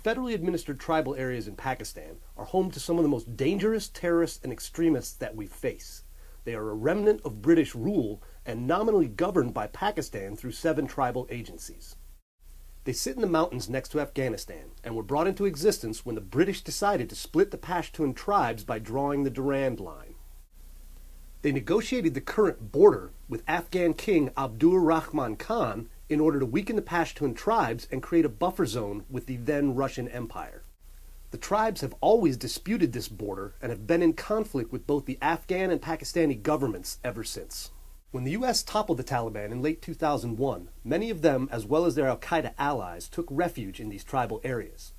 federally administered tribal areas in Pakistan are home to some of the most dangerous terrorists and extremists that we face. They are a remnant of British rule and nominally governed by Pakistan through 7 tribal agencies. They sit in the mountains next to Afghanistan and were brought into existence when the British decided to split the Pashtun tribes by drawing the Durand Line. They negotiated the current border with Afghan King Abdur Rahman Khan in order to weaken the Pashtun tribes and create a buffer zone with the then Russian Empire. The tribes have always disputed this border and have been in conflict with both the Afghan and Pakistani governments ever since. When the U.S. toppled the Taliban in late 2001, many of them, as well as their al-Qaeda allies, took refuge in these tribal areas.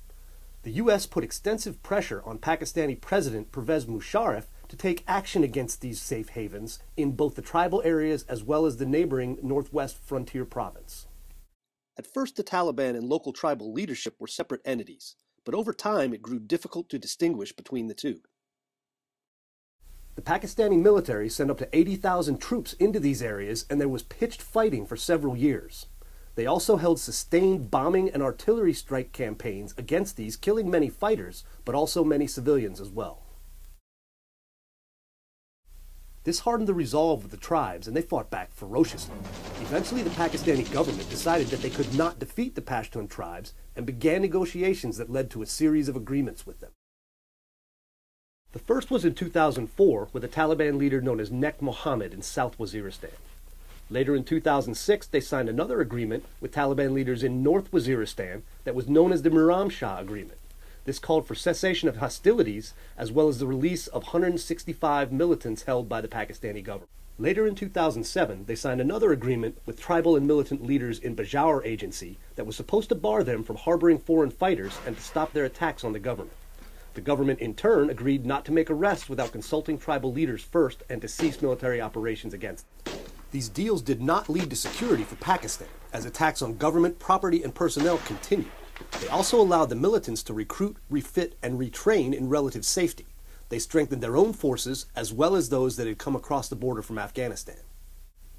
The U.S. put extensive pressure on Pakistani President Pervez Musharraf to take action against these safe havens in both the tribal areas as well as the neighboring Northwest Frontier Province. At first, the Taliban and local tribal leadership were separate entities, but over time it grew difficult to distinguish between the two. The Pakistani military sent up to 80,000 troops into these areas, and there was pitched fighting for several years. They also held sustained bombing and artillery strike campaigns against these, killing many fighters, but also many civilians as well. This hardened the resolve of the tribes, and they fought back ferociously. Eventually, the Pakistani government decided that they could not defeat the Pashtun tribes and began negotiations that led to a series of agreements with them. The first was in 2004 with a Taliban leader known as Nek Mohammed in South Waziristan. Later in 2006, they signed another agreement with Taliban leaders in North Waziristan that was known as the Miram Shah Agreement. This called for cessation of hostilities as well as the release of 165 militants held by the Pakistani government. Later in 2007, they signed another agreement with tribal and militant leaders in Bajaur Agency that was supposed to bar them from harboring foreign fighters and to stop their attacks on the government. The government, in turn, agreed not to make arrests without consulting tribal leaders first and to cease military operations against them. These deals did not lead to security for Pakistan, as attacks on government, property, and personnel continued. They also allowed the militants to recruit, refit, and retrain in relative safety. They strengthened their own forces as well as those that had come across the border from Afghanistan.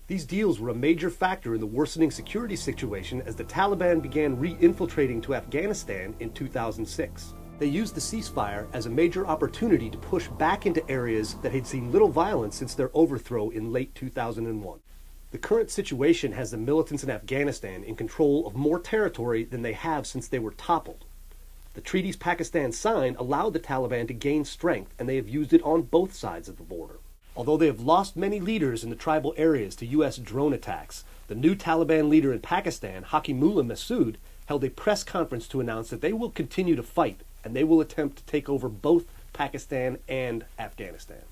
These deals were a major factor in the worsening security situation as the Taliban began re-infiltrating to Afghanistan in 2006. They used the ceasefire as a major opportunity to push back into areas that had seen little violence since their overthrow in late 2001. The current situation has the militants in Afghanistan in control of more territory than they have since they were toppled. The treaties Pakistan signed allowed the Taliban to gain strength, and they have used it on both sides of the border. Although they have lost many leaders in the tribal areas to U.S. drone attacks, the new Taliban leader in Pakistan, Hakimullah Masood, held a press conference to announce that they will continue to fight, and they will attempt to take over both Pakistan and Afghanistan.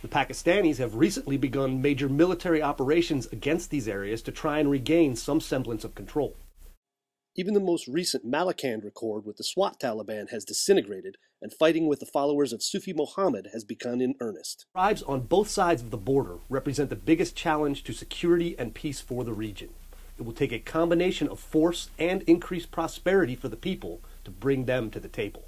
The Pakistanis have recently begun major military operations against these areas to try and regain some semblance of control. Even the most recent Malakand accord with the SWAT Taliban has disintegrated, and fighting with the followers of Sufi Muhammad has begun in earnest. Tribes on both sides of the border represent the biggest challenge to security and peace for the region. It will take a combination of force and increased prosperity for the people to bring them to the table.